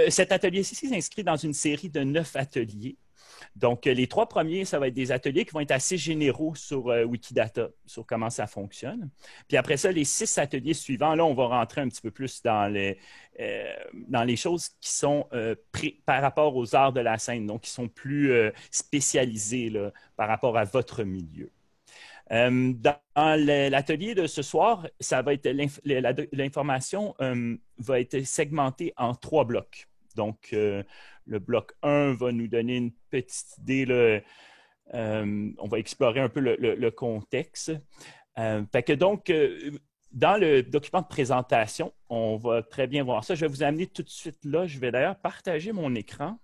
Cet atelier-ci s'inscrit dans une série de 9 ateliers. Donc, les 3 premiers, ça va être des ateliers qui vont être assez généraux sur Wikidata, sur comment ça fonctionne. Puis après ça, les 6 ateliers suivants, là, on va rentrer un petit peu plus dans les choses qui sont par rapport aux arts de la scène, donc qui sont plus spécialisés là, par rapport à votre milieu. Dans l'atelier de ce soir, ça va être l'information va être segmentée en 3 blocs. Donc, le bloc 1 va nous donner une petite idée. Là, on va explorer un peu le contexte. Dans le document de présentation, on va très bien voir ça. Je vais vous amener tout de suite là. Je vais d'ailleurs partager mon écran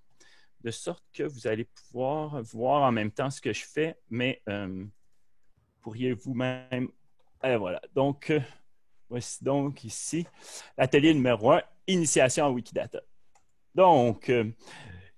de sorte que vous allez pouvoir voir en même temps ce que je fais, mais pourriez vous-même... voilà. Donc, voici donc ici l'atelier numéro 1, Initiation à Wikidata. Donc,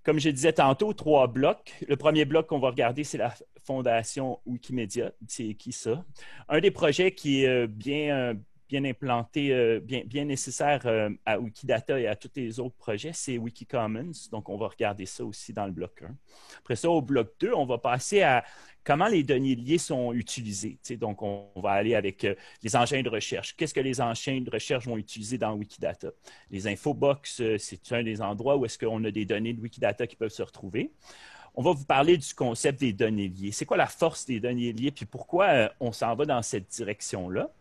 comme je disais tantôt, 3 blocs. Le premier bloc qu'on va regarder, c'est la Fondation Wikimedia. C'est qui ça? Un des projets qui est bien implanté, bien nécessaire à Wikidata et à tous les autres projets, c'est Wikicommons. Donc, on va regarder ça aussi dans le bloc 1. Après ça, au bloc 2, on va passer à comment les données liées sont utilisées. Donc, on va aller avec les engins de recherche. Qu'est-ce que les engins de recherche vont utiliser dans Wikidata? Les infobox, c'est un des endroits où est-ce qu'on a des données de Wikidata qui peuvent se retrouver. On va vous parler du concept des données liées. C'est quoi la force des données liées, puis pourquoi on s'en va dans cette direction-là?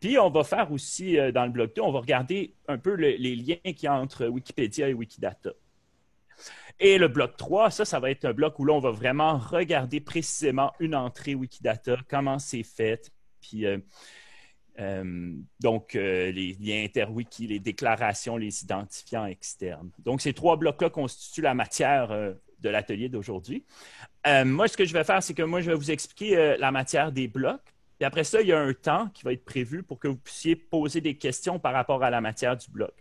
Puis, on va faire aussi, dans le bloc 2, on va regarder un peu les liens qu'il y a entre Wikipédia et Wikidata. Et le bloc 3, ça va être un bloc où là, on va vraiment regarder précisément une entrée Wikidata, comment c'est fait, puis les liens interwiki, les déclarations, les identifiants externes. Donc, ces 3 blocs-là constituent la matière de l'atelier d'aujourd'hui. Moi, ce que je vais faire, c'est que moi, je vais vous expliquer la matière des blocs. Puis après ça, il y a un temps qui va être prévu pour que vous puissiez poser des questions par rapport à la matière du bloc.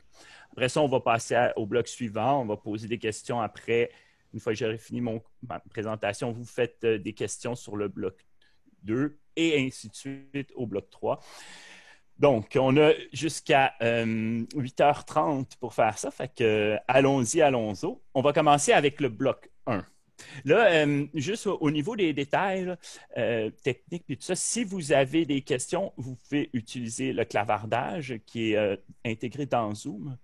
Après ça, on va passer au bloc suivant. On va poser des questions après. Une fois que j'aurai fini ma présentation, vous faites des questions sur le bloc 2 et ainsi de suite au bloc 3. Donc, on a jusqu'à 8h30 pour faire ça. Fait que allons-y. On va commencer avec le bloc 1. Là, juste au niveau des détails techniques et tout ça, si vous avez des questions, vous pouvez utiliser le clavardage qui est intégré dans Zoom.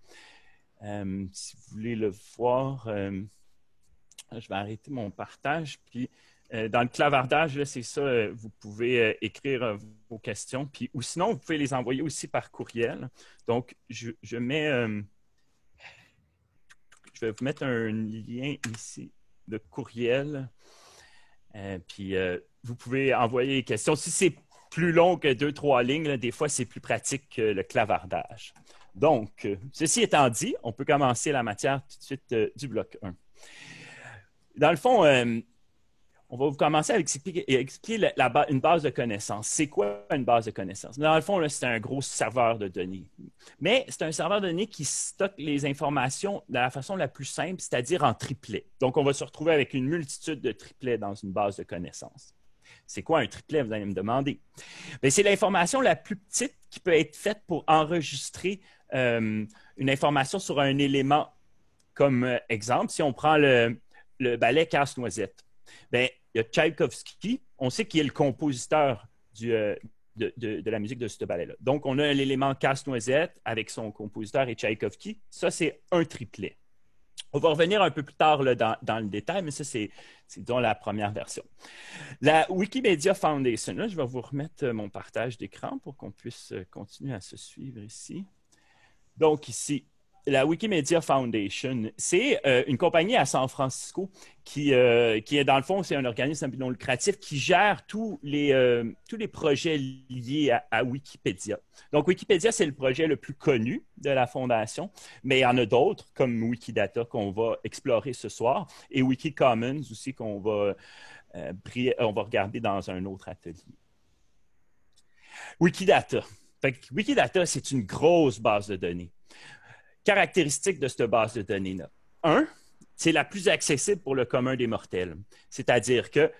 Si vous voulez le voir, je vais arrêter mon partage. Puis, dans le clavardage, c'est ça, vous pouvez écrire vos questions. Puis, ou sinon, vous pouvez les envoyer aussi par courriel. Donc, je vais vous mettre un lien ici de courriel. Puis, vous pouvez envoyer les questions. Si c'est plus long que 2-3 lignes, là, des fois, c'est plus pratique que le clavardage. Donc, ceci étant dit, on peut commencer la matière tout de suite du bloc 1. Dans le fond, on va vous commencer avec expliquer une base de connaissances. C'est quoi une base de connaissances? Dans le fond, c'est un gros serveur de données. Mais c'est un serveur de données qui stocke les informations de la façon la plus simple, c'est-à-dire en triplet. Donc, on va se retrouver avec une multitude de triplets dans une base de connaissances. C'est quoi un triplet, vous allez me demander? Bien, c'est l'information la plus petite qui peut être faite pour enregistrer une information sur un élément. Comme exemple, si on prend le ballet Casse-Noisette, bien, il y a Tchaïkovski, on sait qu'il est le compositeur de la musique de ce ballet-là. Donc, on a l'élément Casse-Noisette avec son compositeur et Tchaïkovski. Ça, c'est un triplet. On va revenir un peu plus tard là, dans le détail, mais ça, c'est dans la première version. La Wikimedia Foundation, là, je vais vous remettre mon partage d'écran pour qu'on puisse continuer à se suivre ici. Donc, ici, la Wikimedia Foundation, c'est une compagnie à San Francisco qui est, dans le fond, c'est un organisme à but non lucratif qui gère tous les projets liés à Wikipédia. Donc, Wikipédia, c'est le projet le plus connu de la Fondation, mais il y en a d'autres, comme Wikidata, qu'on va explorer ce soir, et Wikicommons aussi, qu'on va regarder dans un autre atelier. Wikidata. Wikidata, c'est une grosse base de données. Caractéristiques de cette base de données-là. Un, c'est la plus accessible pour le commun des mortels. C'est-à-dire que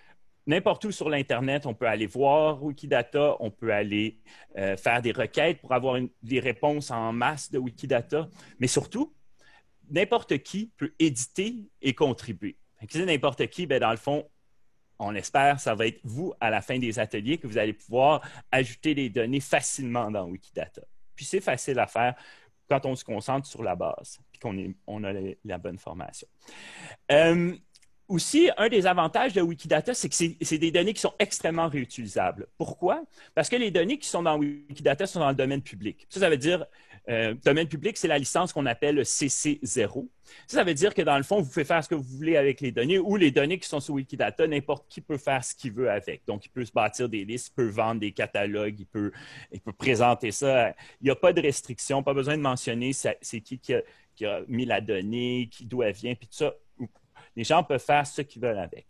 n'importe où sur l'Internet, on peut aller voir Wikidata, on peut aller faire des requêtes pour avoir des réponses en masse de Wikidata, mais surtout, n'importe qui peut éditer et contribuer. Si c'est n'importe qui, bien, dans le fond, on espère, ça va être vous à la fin des ateliers que vous allez pouvoir ajouter des données facilement dans Wikidata. Puis c'est facile à faire quand on se concentre sur la base et qu'on a la bonne formation. Aussi, un des avantages de Wikidata, c'est que c'est des données qui sont extrêmement réutilisables. Pourquoi? Parce que les données qui sont dans Wikidata sont dans le domaine public. Ça veut dire, domaine public, c'est la licence qu'on appelle CC0. Ça veut dire que dans le fond, vous pouvez faire ce que vous voulez avec les données ou les données qui sont sur Wikidata, n'importe qui peut faire ce qu'il veut avec. Donc, il peut se bâtir des listes, il peut vendre des catalogues, il peut présenter ça. Il n'y a pas de restriction, pas besoin de mentionner c'est qui a mis la donnée, d'où elle vient, puis tout ça. Les gens peuvent faire ce qu'ils veulent avec.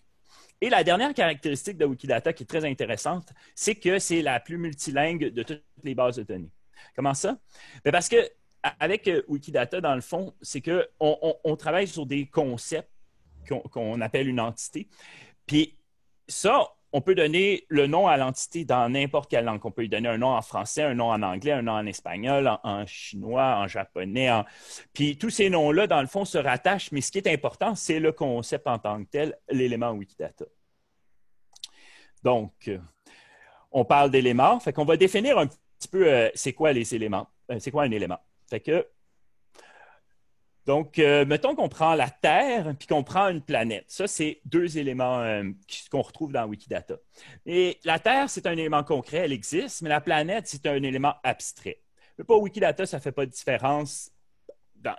Et la dernière caractéristique de Wikidata qui est très intéressante, c'est que c'est la plus multilingue de toutes les bases de données. Comment ça? Bien parce qu'avec Wikidata, dans le fond, c'est qu'on travaille sur des concepts qu'on appelle une entité. Puis ça, on peut donner le nom à l'entité dans n'importe quelle langue. On peut lui donner un nom en français, un nom en anglais, un nom en espagnol, en chinois, en japonais. Puis tous ces noms-là, dans le fond, se rattachent, mais ce qui est important, c'est le concept en tant que tel, l'élément Wikidata. Donc, on parle d'éléments. Fait qu'on va définir un petit peu c'est quoi les éléments. C'est quoi un élément? Fait que donc, mettons qu'on prend la Terre puis qu'on prend une planète. Ça, c'est deux éléments qu'on retrouve dans Wikidata. Et la Terre, c'est un élément concret, elle existe, mais la planète, c'est un élément abstrait. Pour Wikidata, ça ne fait pas de différence dans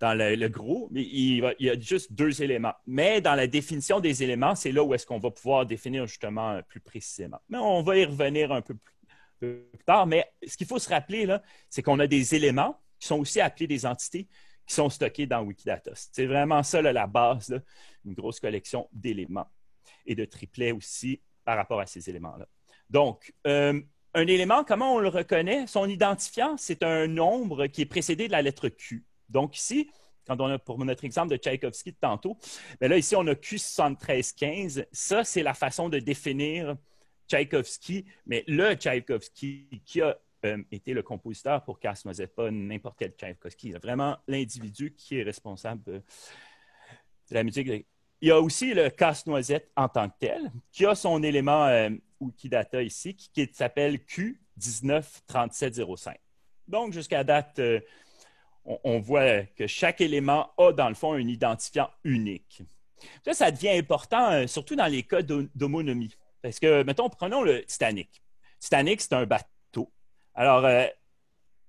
le gros, mais il y a juste deux éléments. Mais dans la définition des éléments, c'est là où est-ce qu'on va pouvoir définir justement plus précisément. Mais on va y revenir un peu plus tard. Mais ce qu'il faut se rappeler, là, c'est qu'on a des éléments qui sont aussi appelés des entités qui sont stockés dans Wikidata. C'est vraiment ça, là, la base, là, une grosse collection d'éléments et de triplets aussi par rapport à ces éléments-là. Donc, un élément, comment on le reconnaît? Son identifiant, c'est un nombre qui est précédé de la lettre Q. Donc ici, quand on a pour notre exemple de Tchaïkovski de tantôt, bien là, ici, on a Q7315. Ça, c'est la façon de définir Tchaïkovski, mais le Tchaïkovski qui a été le compositeur pour Casse-Noisette, pas n'importe quel Tchaïkovski. Vraiment l'individu qui est responsable de la musique. Il y a aussi le Casse-Noisette en tant que tel, qui a son élément Wikidata ici, qui s'appelle Q193705. Donc, jusqu'à date, on voit que chaque élément a, dans le fond, un identifiant unique. Ça devient important, surtout dans les cas d'homonymie. Parce que, mettons, prenons le Titanic. Titanic, c'est un bateau. Alors,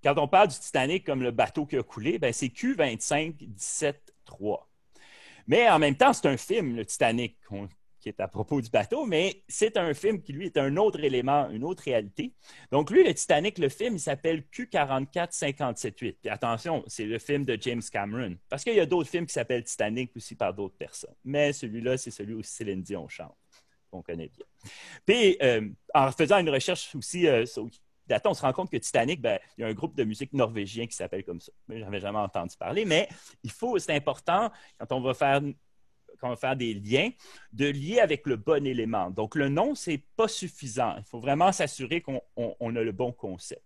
quand on parle du Titanic comme le bateau qui a coulé, ben, c'est Q25173. Mais en même temps, c'est un film, le Titanic, qui est à propos du bateau, mais c'est un film qui, lui, est un autre élément, une autre réalité. Donc, lui, le Titanic, le film, il s'appelle Q44578. Puis attention, c'est le film de James Cameron. Parce qu'il y a d'autres films qui s'appellent Titanic aussi par d'autres personnes. Mais celui-là, c'est celui où Céline Dion chante, qu'on connaît bien. Puis, en faisant une recherche aussi sur Wikidata, on se rend compte que Titanic, ben, il y a un groupe de musique norvégien qui s'appelle comme ça. Je n'avais jamais entendu parler, mais c'est important, quand on va faire des liens, de lier avec le bon élément. Donc, le nom, ce n'est pas suffisant. Il faut vraiment s'assurer qu'on a le bon concept.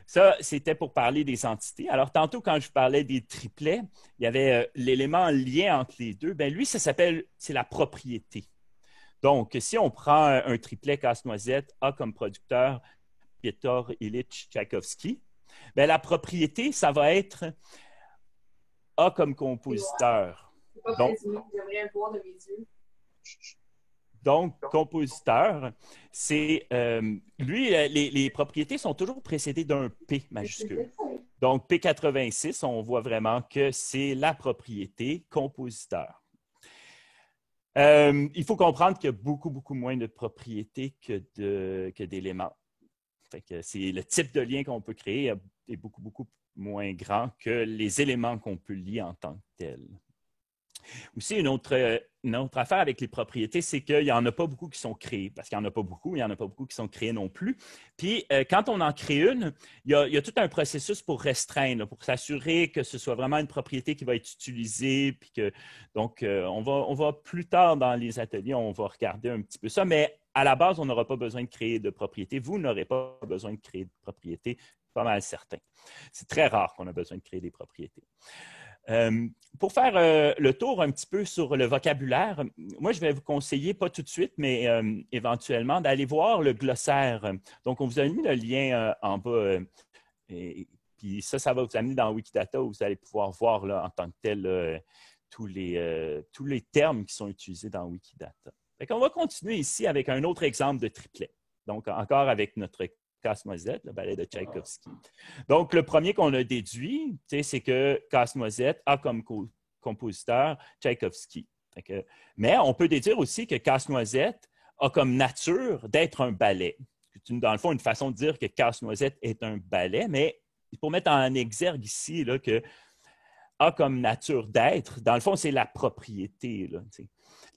Ça, c'était pour parler des entités. Alors, tantôt, quand je parlais des triplets, il y avait l'élément en lien entre les deux. Bien, lui, c'est la propriété. Donc, si on prend un triplet Casse-Noisette, A comme producteur, Piotr Ilyich Tchaïkovski, bien, la propriété, ça va être A comme compositeur. Donc, compositeur, c'est lui, les propriétés sont toujours précédées d'un P majuscule. Donc, P86, on voit vraiment que c'est la propriété compositeur. Il faut comprendre qu'il y a beaucoup, beaucoup moins de propriétés que d'éléments. C'est le type de lien qu'on peut créer est beaucoup, beaucoup moins grand que les éléments qu'on peut lier en tant que tels. Aussi, une autre affaire avec les propriétés, c'est qu'il n'y en a pas beaucoup qui sont créées, parce qu'il n'y en a pas beaucoup, il n'y en a pas beaucoup qui sont créées non plus. Puis, quand on en crée une, il y a tout un processus pour restreindre, pour s'assurer que ce soit vraiment une propriété qui va être utilisée. Puis donc, on va plus tard dans les ateliers, on va regarder un petit peu ça, mais à la base, on n'aura pas besoin de créer de propriété. Vous n'aurez pas besoin de créer de propriété pas mal certain. C'est très rare qu'on a besoin de créer des propriétés. Pour faire le tour un petit peu sur le vocabulaire, moi, je vais vous conseiller, pas tout de suite, mais éventuellement, d'aller voir le glossaire. Donc, on vous a mis le lien en bas. Et puis ça va vous amener dans Wikidata où vous allez pouvoir voir là, en tant que tel tous les termes qui sont utilisés dans Wikidata. On va continuer ici avec un autre exemple de triplet. Donc, encore avec notre Casse-Noisette, le ballet de Tchaïkovski. Donc, le premier qu'on a déduit, c'est que Casse-Noisette a comme compositeur Tchaïkovski. Mais on peut déduire aussi que Casse-Noisette a comme nature d'être un ballet. C'est dans le fond une façon de dire que Casse-Noisette est un ballet, mais pour mettre en exergue ici là, que a comme nature d'être, dans le fond, c'est la propriété. Là,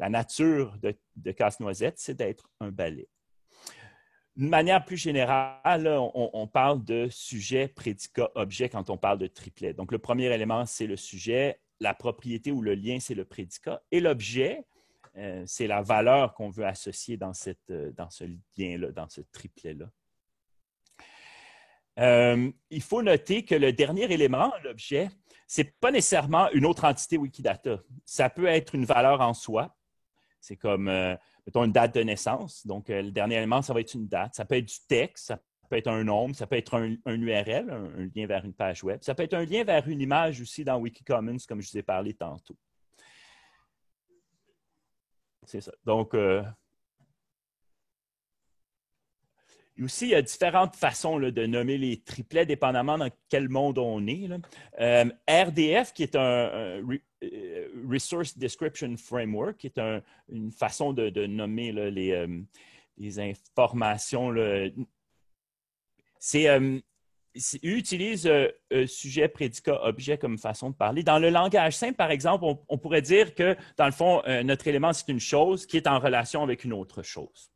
la nature de Casse-Noisette, c'est d'être un ballet. D'une manière plus générale, là, on parle de sujet, prédicat, objet quand on parle de triplet. Donc, le premier élément, c'est le sujet. La propriété ou le lien, c'est le prédicat. Et l'objet, c'est la valeur qu'on veut associer dans ce lien-là, dans ce triplet-là. Il faut noter que le dernier élément, l'objet, ce n'est pas nécessairement une autre entité Wikidata. Ça peut être une valeur en soi. C'est comme, mettons, une date de naissance. Donc, le dernier élément, ça va être une date. Ça peut être du texte, ça peut être un nombre, ça peut être un URL, un lien vers une page web. Ça peut être un lien vers une image aussi dans Wikicommons, comme je vous ai parlé tantôt. C'est ça. Donc, aussi, il y a différentes façons là, de nommer les triplets, dépendamment dans quel monde on est. RDF, qui est un Resource Description Framework, qui est une façon de nommer là, les informations. Il utilise sujet, prédicat, objet comme façon de parler. Dans le langage simple, par exemple, on pourrait dire que, dans le fond, notre élément, c'est une chose qui est en relation avec une autre chose.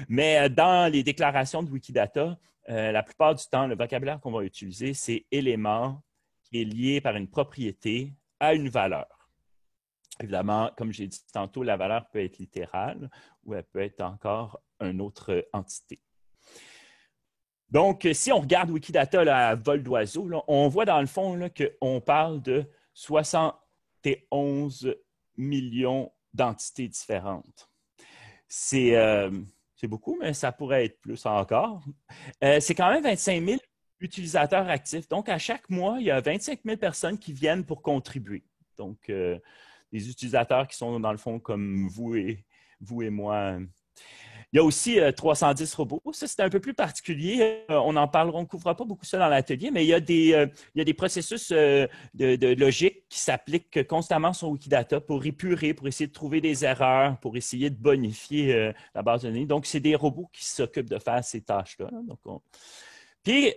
Mais dans les déclarations de Wikidata, la plupart du temps, le vocabulaire qu'on va utiliser, c'est élément qui est lié par une propriété à une valeur. Évidemment, comme j'ai dit tantôt, la valeur peut être littérale ou elle peut être encore une autre entité. Donc, si on regarde Wikidata là, à vol d'oiseau, on voit dans le fond qu'on parle de 71 millions d'entités différentes. C'est beaucoup, mais ça pourrait être plus encore. C'est quand même 25 000 utilisateurs actifs. Donc, à chaque mois, il y a 25 000 personnes qui viennent pour contribuer. Donc, des utilisateurs qui sont, dans le fond, comme vous et moi. Il y a aussi 310 robots. Ça, c'est un peu plus particulier. On en parlera, on ne couvrira pas beaucoup ça dans l'atelier, mais il y a des processus de logique qui s'appliquent constamment sur Wikidata pour épurer, pour essayer de trouver des erreurs, pour essayer de bonifier la base de données. Donc, c'est des robots qui s'occupent de faire ces tâches-là. Puis,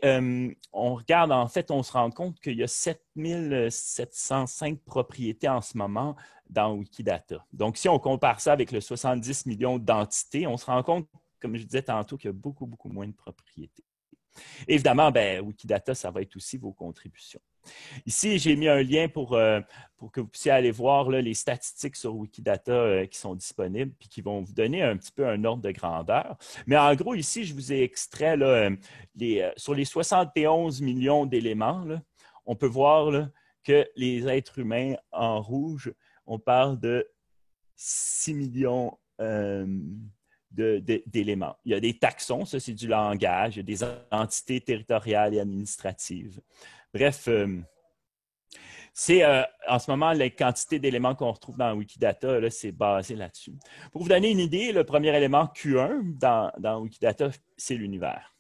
on regarde, en fait, on se rend compte qu'il y a 7705 propriétés en ce moment dans Wikidata. Donc, si on compare ça avec le 70 millions d'entités, on se rend compte, comme je disais tantôt, qu'il y a beaucoup, beaucoup moins de propriétés. Évidemment, Wikidata, ça va être aussi vos contributions. Ici, j'ai mis un lien pour que vous puissiez aller voir là, les statistiques sur Wikidata qui sont disponibles et qui vont vous donner un petit peu un ordre de grandeur. Mais en gros, ici, je vous ai extrait là, sur les 71 millions d'éléments, on peut voir là, que les êtres humains en rouge, on parle de 6 millions d'éléments. Il y a des taxons, ça c'est du langage, il y a des entités territoriales et administratives. Bref, c'est en ce moment la quantité d'éléments qu'on retrouve dans Wikidata, c'est basé là-dessus. Pour vous donner une idée, le premier élément Q1 dans Wikidata, c'est l'univers.